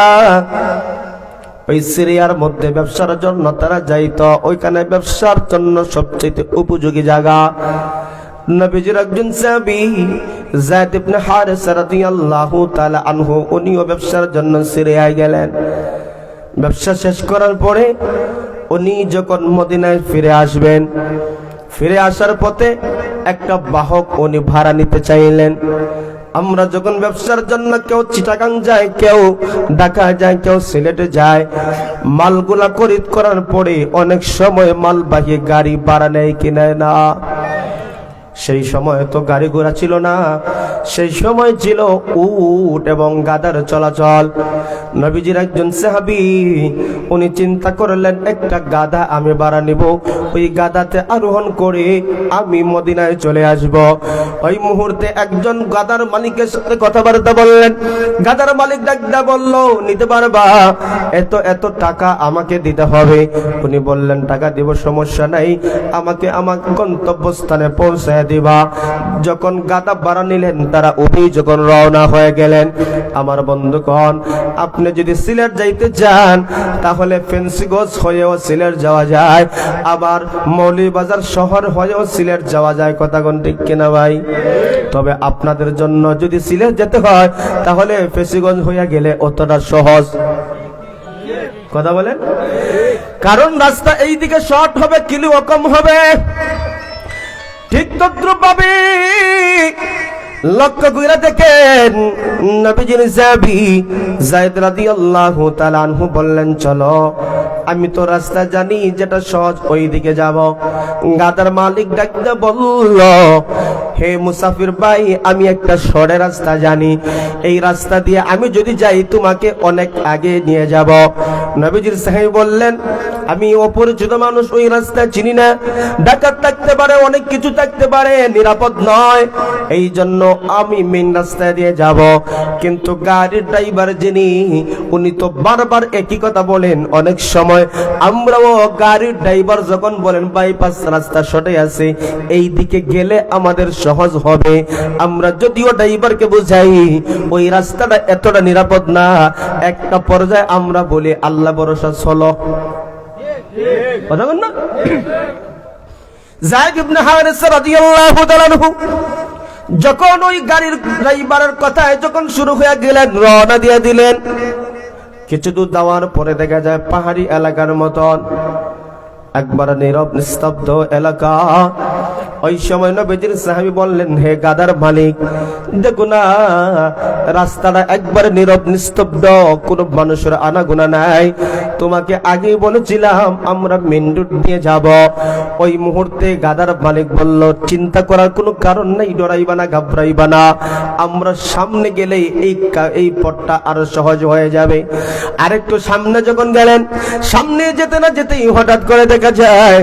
ওই সিরিয়ার মধ্যে ব্যবসার জন্য তারা যাইতো, ওইখানে ব্যবসার জন্য সবচেয়ে উপযোগী জায়গা। নবীজির একজন সাহাবী যায়েদ ইবনে হারিসা রাদিয়াল্লাহু তাআলা আনহু, উনিও ব্যবসার জন্য সিরিয়ায় গেলেন। ব্যবসা শেষ করার পরে উনি যখন মদিনায় ফিরে আসবেন, ফিরে আসার পথে একটা বাহক উনি ভাড়া নিতে চাইলেন। আমরা যখন ব্যবসার জন্য কেউ চিটাগাং যায়, কেউ ঢাকা যায়, কেউ সিলেটে যায়, মালগুলা খরিদ করার পরে অনেক সময় মালবাহী গাড়ি ভাড়া নেয় কি নেয় না? সেই সময় তো গাড়ি ঘোড়া ছিল না, সেই সময় ছিল উট এবং গাধার চলাচল। নবীজির একজন সাহাবী উনি চিন্তা করলেন, একটা গাধা আমি ভাড়া নিব, ওই গাধাতে আরোহণ করে আমি মদিনায় চলে আসব। ওই মুহূর্তে একজন গাধার মালিকের সাথে কথাবার্তা বললেন। গাধার মালিক ডাকদা বলল, নিতে পারবা? এত টাকা আমাকে দিতে হবে। উনি বললেন, টাকা দিব, সমস্যা নাই, আমাকে আমার গন্তব্যস্থানে পৌঁছায় দিবা। যখন গাধা ভাড়া নিলেন, তারা উনি যখন রওনা হয়ে গেলেন। আমার বন্ধুগণ, আপনি যদি সিলেট যাইতে চান তাহলে ফেন্সিগঞ্জ হয়েও সিলেট যাওয়া যায়, আবার মৌলভীবাজার শহর হয়েও সিলেট যাওয়া যায়। কথা কোন ঠিক কিনা ভাই? তবে আপনাদের জন্য যদি সিলেট যেতে হয় তাহলে ফেন্সিগঞ্জ হয়ে গেলে অতটা সহজ। কথা বলেন? কারণ রাস্তা এই দিকে শর্ট হবে, কিলো কম হবে। ঠিক তদ্রুপভাবে লক্ষ্য করে দেখেন, নবীজির সাহাবী যায়েদ রাদিয়াল্লাহু তাআলা আনহু বললেন, চলো, আমি তো রাস্তা জানি যেটা সহজ, ওই দিকে যাব। গাদার মালিক ডাকতে বলল, হে মুসাফির ভাই, আমি একটা সরে রাস্তা জানি, এই রাস্তা দিয়ে আমি যদি যাই তোমাকে অনেক আগে নিয়ে যাব। নবীজির সাহাবী বললেন, আমি অপরিচিত মানুষ, ওই রাস্তা চিনি না, ডাকাত থাকতে পারে, অনেক কিছু থাকতে পারে, নিরাপদ নয়, এই জন্য আমি মেইন রাস্তায় দিয়ে যাব। কিন্তু গাড়ির ড্রাইভার যিনি, উনি তো বারবার একই কথা বলেন। অনেক সময় আমরাও গাড়ির ড্রাইভার যখন বলেন বাইপাস রাস্তা সরে আছে, এই দিকে গেলে আমাদের সহজ হবে, আমরা যদিও ড্রাইভারকে বুঝাই ওই রাস্তাটা এতটা নিরাপদ না, একটা পর্যায়ে আমরা বলি আল্লাহ ভরসা চলো। কথা বল না? যায়েদ ইবনে হারিসা রাদিয়াল্লাহু তাআলা আনহু যখন ওই গাড়ির ড্রাইভারের কথায় যখন শুরু হয়ে গেলেন, রওনা দিয়ে দিলেন। কিছু দূর যাওয়ার পরে দেখা যায় পাহাড়ি এলাকার মতন একবার নীরব নিস্তব্ধ এলাকা। ওই সময় নবীজির সাহাবী বললেন, হে গাদার মালিক, দেখো না রাস্তাটা একবার নীরব নিস্তব্ধ, কোনো মানুষের আনাগোনা নাই, তোমাকে আগেই বলেছিলাম আমরা মেইন রোড দিয়ে যাব। ওই মুহূর্তে গাদার মালিক বলল, চিন্তা করার কোনো কারণ নাই, ডরাইবা না, ঘাবড়াইবা না, আমরা সামনে গেলেই এই পথটা আরো সহজ হয়ে যাবে। আরেকটু সামনে যখন গেলেন, সামনে যেতে না যেতেই হঠাৎ করে দেখা যায়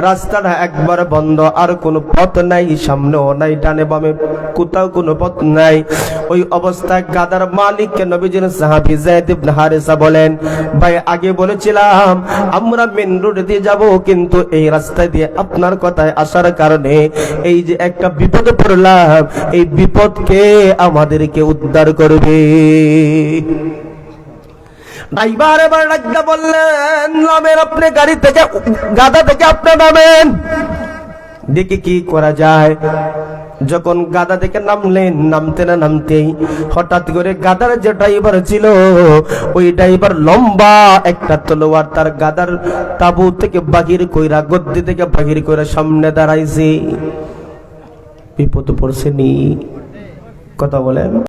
রাস্তাটা একবার বন্ধ, আর কোনো পথ নাই, সামনেও নাই, ডানে বামে কোথাও কোনো পথ নাই। ওই অবস্থায় গাদার মালিককে নবীজির সাহাবী যায়েদ ইবনে হারিসা বলেন, ভাই আগে বলেছিলাম আমরা মেইন রোড দিয়ে যাব, কিন্তু এই রাস্তা দিয়ে আপনার কথায় আসার কারণে এই যে একটা বিপদে পড়লাম, এই বিপদকে আমাদেরকে উদ্ধার করবে। ড্রাইভার এবার ডাকতে বললেন, নামেন আপনি গাড়ি থেকে, গাদা থেকে আপনি নামেন। দেখে কি করা যায়। যখন গাদা থেকে নামলেন, নামতে না নামতেই হঠাৎ করে গাদার যে ড্রাইভার ছিল, ওই ড্রাইভার লম্বা একটা তলোয়ার তার গাদার তাবু থেকে বাহির কইরা, গদ্দি থেকে বাহির করে সামনে দাঁড়াইছে। বিপদ পড়ছে নি, কথা বলেন।